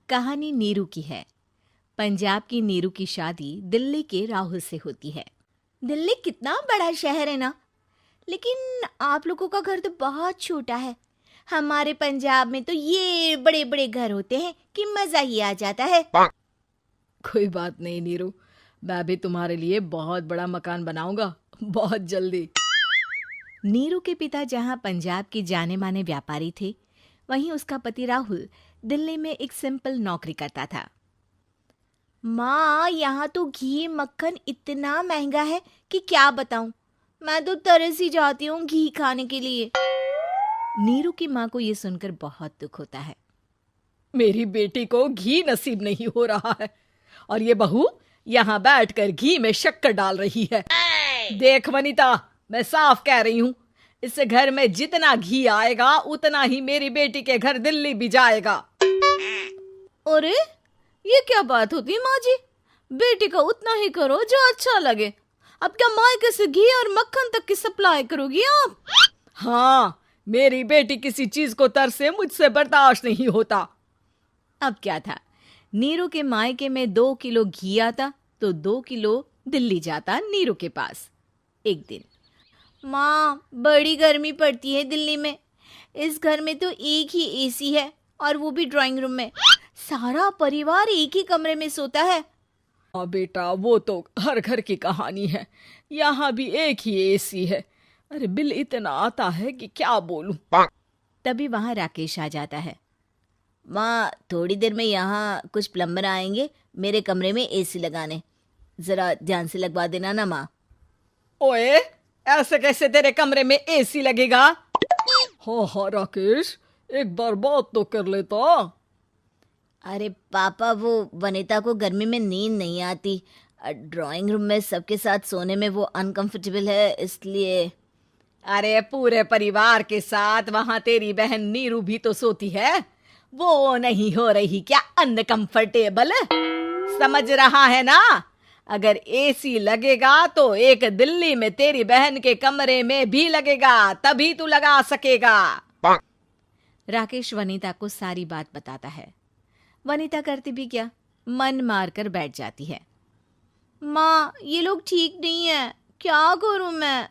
कहानी नीरू की है। पंजाब की नीरू की शादी दिल्ली के राहुल से होती है। दिल्ली कितना बड़ा शहर है ना, लेकिन आप लोगों का घर तो बहुत छोटा है। हमारे पंजाब में तो ये बड़े बड़े घर होते हैं कि मजा ही आ जाता है। कोई बात नहीं नीरू, मैं भी तुम्हारे लिए बहुत बड़ा मकान बनाऊंगा बहुत जल्दी। नीरू के पिता जहाँ पंजाब के जाने माने व्यापारी थे, वहीं उसका पति राहुल दिल्ली में एक सिंपल नौकरी करता था। माँ, यहाँ तो घी मक्खन इतना महंगा है कि क्या बताऊं। मैं तो तरस ही जाती हूँ घी खाने के लिए। नीरू की माँ को ये सुनकर बहुत दुख होता है। मेरी बेटी को घी नसीब नहीं हो रहा है और ये बहू यहाँ बैठकर घी में शक्कर डाल रही है। देख वनिता, मैं साफ कह रही हूँ, इस घर में जितना घी आएगा उतना ही मेरी बेटी के घर दिल्ली भी जाएगा। अरे ये क्या बात होती माँ जी? बेटी का उतना ही करो जो अच्छा लगे। अब क्या मायके से घी और मक्खन तक की सप्लाई करोगी आप? हाँ, मेरी बेटी किसी चीज को तरसे मुझसे बर्दाश्त नहीं होता। अब क्या था, नीरू के मायके में 2 किलो घी आता तो 2 किलो दिल्ली जाता नीरू के पास। एक दिन, माँ बड़ी गर्मी पड़ती है दिल्ली में। इस घर में तो एक ही एसी है और वो भी ड्राइंग रूम में। सारा परिवार एक ही कमरे में सोता है। हाँ बेटा, वो तो हर घर की कहानी है। यहाँ भी एक ही एसी है। अरे बिल इतना आता है कि क्या बोलूं। तभी वहां राकेश आ जाता है। माँ, थोड़ी देर में यहाँ कुछ प्लम्बर आएंगे मेरे कमरे में एसी लगाने। जरा ध्यान से लगवा देना ना माँ। ओए, ऐसे कैसे तेरे कमरे में एसी लगेगा? हाँ राकेश, एक बार बात तो कर लेता। अरे पापा, वो वनिता को गर्मी में नींद नहीं आती। ड्राइंग रूम में सबके साथ सोने में वो अनकंफर्टेबल है, इसलिए। अरे पूरे परिवार के साथ वहां तेरी बहन नीरू भी तो सोती है। वो नहीं हो रही क्या अनकंफर्टेबल? समझ रहा है ना? अगर एसी लगेगा तो एक दिल्ली में तेरी बहन के कमरे में भी लगेगा, तभी तू लगा सकेगा। राकेश वनिता को सारी बात बताता है। वनिता करती भी क्या, मन मार कर बैठ जाती है। माँ, ये लोग ठीक नहीं है, क्या करूं मैं?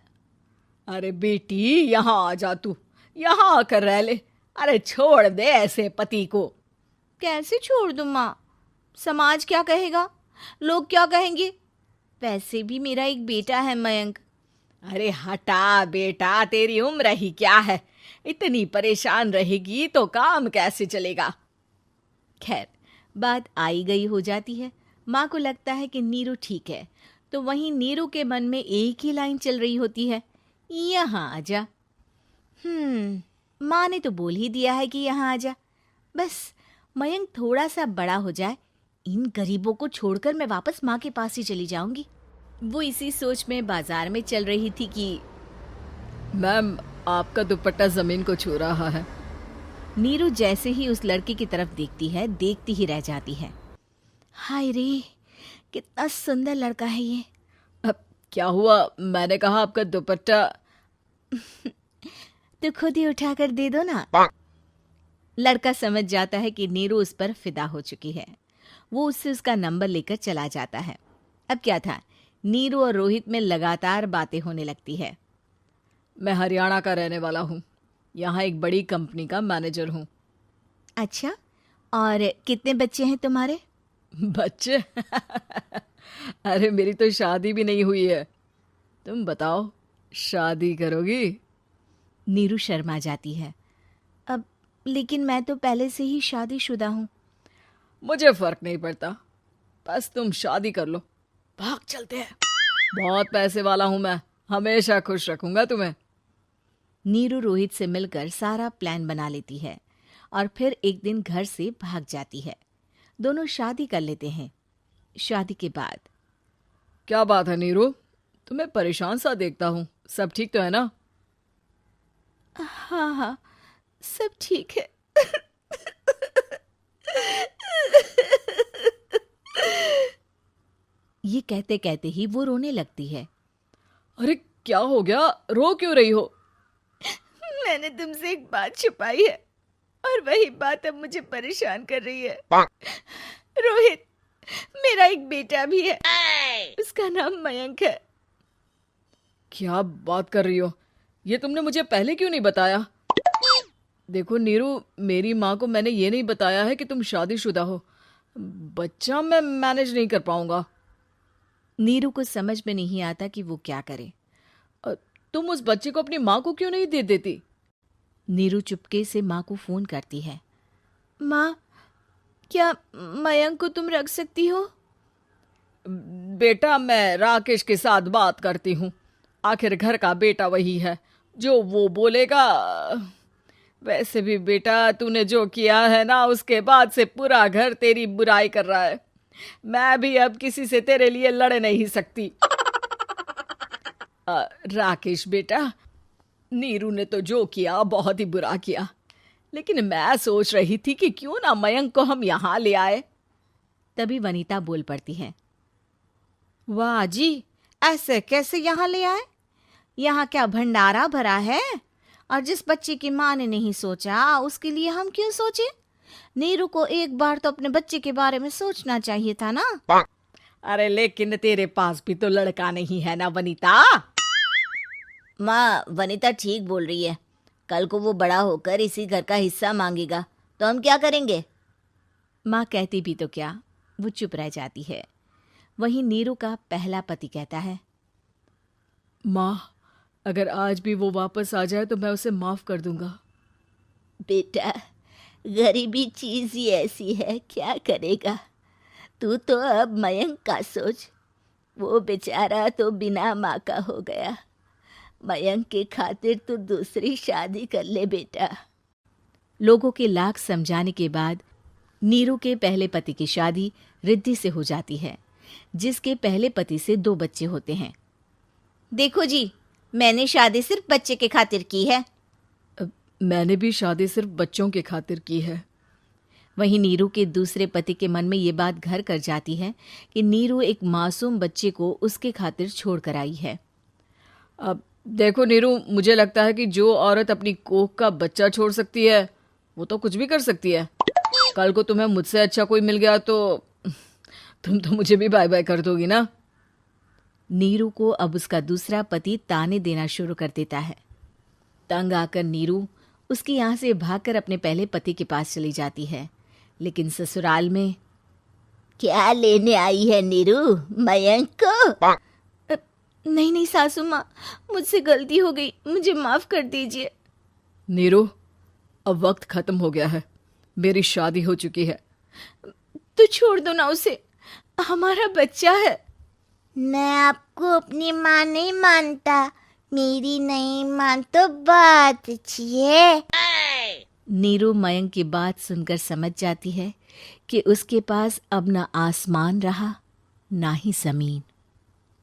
अरे बेटी, यहाँ आ जा, तू यहाँ आकर रह ले। अरे छोड़ दे ऐसे पति को। कैसे छोड़ दूं माँ? समाज क्या कहेगा, लोग क्या कहेंगे? वैसे भी मेरा एक बेटा है मयंक। अरे हटा बेटा, तेरी उम्र ही क्या है? इतनी परेशान रहेगी तो काम कैसे चलेगा? खैर, बात आई गई हो जाती है। माँ को लगता है कि नीरू ठीक है, तो वहीं नीरू के मन में एक ही लाइन चल रही होती है, यहाँ आजा। माँ ने तो बोल ही दिया है कि यहाँ आजा। बस मयंक थोड़ा सा बड़ा हो जाए, इन गरीबों को छोड़कर मैं वापस माँ के पास ही चली जाऊंगी। वो इसी सोच में बाजार में चल रही थी कि मैम, आपका दुपट्टा जमीन को छू रहा है। नीरू जैसे ही उस लड़के की तरफ देखती है, देखती ही रह जाती है। हाय रे, कितना सुंदर लड़का है ये। अब क्या हुआ? मैंने कहा आपका दुपट्टा। तो खुद ही उठाकर दे दो ना। लड़का समझ जाता है कि नीरू उस पर फिदा हो चुकी है। वो उससे उसका नंबर लेकर चला जाता है। अब क्या था, नीरू और रोहित में लगातार बातें होने लगती है। मैं हरियाणा का रहने वाला हूँ, यहाँ एक बड़ी कंपनी का मैनेजर हूँ। अच्छा, और कितने बच्चे हैं तुम्हारे? बच्चे? अरे मेरी तो शादी भी नहीं हुई है। तुम बताओ, शादी करोगी? नीरू शर्मा जाती है। अब लेकिन मैं तो पहले से ही शादीशुदा हूँ। मुझे फर्क नहीं पड़ता, बस तुम शादी कर लो, भाग चलते हैं। बहुत पैसे वाला हूं मैं, हमेशा खुश रखूंगा तुम्हें। नीरू रोहित से मिलकर सारा प्लान बना लेती है और फिर एक दिन घर से भाग जाती है। दोनों शादी कर लेते हैं। शादी के बाद, क्या बात है नीरू, तुम्हें परेशान सा देखता हूँ, सब ठीक तो है ना? हाँ हाँ, सब ठीक है। ये कहते कहते ही वो रोने लगती है। अरे क्या हो गया, रो क्यों रही हो? मैंने तुमसे एक बात छुपाई है। और वही बात अब मुझे परेशान कर रही है। रोहित, मेरा एक बेटा भी है, उसका नाम मयंक है। क्या बात कर रही हो? ये तुमने मुझे पहले क्यों नहीं बताया? देखो नीरू, मेरी माँ को मैंने ये नहीं बताया है कि तुम शादीशुदा हो। बच्चा मैं मैनेज नहीं कर पाऊंगा। नीरू को समझ में नहीं आता कि वो क्या करे। तुम उस बच्चे को अपनी माँ को क्यों नहीं दे देती? नीरू चुपके से माँ को फोन करती है। माँ, क्या मयंक को तुम रख सकती हो? बेटा, मैं राकेश के साथ बात करती हूँ। आखिर घर का बेटा वही है, जो वो बोलेगा। वैसे भी बेटा, तूने जो किया है ना, उसके बाद से पूरा घर तेरी बुराई कर रहा है। मैं भी अब किसी से तेरे लिए लड़ नहीं सकती। राकेश बेटा, नीरू ने तो जो किया बहुत ही बुरा किया, लेकिन मैं सोच रही थी कि क्यों ना मयंक को हम यहाँ ले आए। तभी वनीता बोल पड़ती है। वाह जी, ऐसे कैसे यहाँ ले आए? यहाँ क्या भंडारा भरा है? और जिस बच्चे की माँ ने नहीं सोचा, उसके लिए हम क्यों सोचे? नीरू को एक बार तो अपने बच्चे के बारे में सोचना चाहिए था ना। अरे लेकिन तेरे पास भी तो लड़का नहीं है ना वनीता। माँ, वनीता ठीक बोल रही है। कल को वो बड़ा होकर इसी घर का हिस्सा मांगेगा तो हम क्या करेंगे? माँ कहती भी तो क्या, वो चुप रह जाती है। वहीं नीरू का पहला पति कहता है। माँ, अगर आज भी वो वापस आ जाए तो मैं उसे माफ कर दूंगा। बेटा, गरीबी चीज ही ऐसी है, क्या करेगा? तू तो अब मयंक का सोच। वो बेचारा तो बिना माँ का हो गया। मयंक के खातिर तू दूसरी शादी कर ले बेटा। लोगों के लाख समझाने के बाद नीरू के पहले पति की शादी रिद्धि से हो जाती है, जिसके पहले पति से 2 बच्चे होते हैं। देखो जी, मैंने शादी सिर्फ बच्चे के खातिर की है। मैंने भी शादी सिर्फ बच्चों के खातिर की है। वहीं नीरू के दूसरे पति के मन में ये बात घर कर जाती है कि नीरू एक मासूम बच्चे को उसके खातिर छोड़ कर आई है। अब देखो नीरू, मुझे लगता है कि जो औरत अपनी कोख का बच्चा छोड़ सकती है, वो तो कुछ भी कर सकती है। कल को तुम्हें मुझसे अच्छा कोई मिल गया तो तुम तो मुझे भी बाय बाय कर दोगी ना। नीरू को अब उसका दूसरा पति ताने देना शुरू कर देता है। तंग आकर नीरू उसके यहाँ से भागकर अपने पहले पति के पास चली जाती है, लेकिन ससुराल में क्या लेने आई है नीरू, मयंक को? नहीं नहीं सासू माँ, मुझसे गलती हो गई, मुझे माफ कर दीजिए। नीरू, अब वक्त खत्म हो गया है, मेरी शादी हो चुकी है। तो छोड़ दो ना उसे, हमारा बच्चा है। मैं आपको अपनी माँ नहीं मानता, मेरी नहीं मान तो बात अच्छी है। नीरू मयंक की बात सुनकर समझ जाती है कि उसके पास अब ना आसमान रहा ना ही जमीन।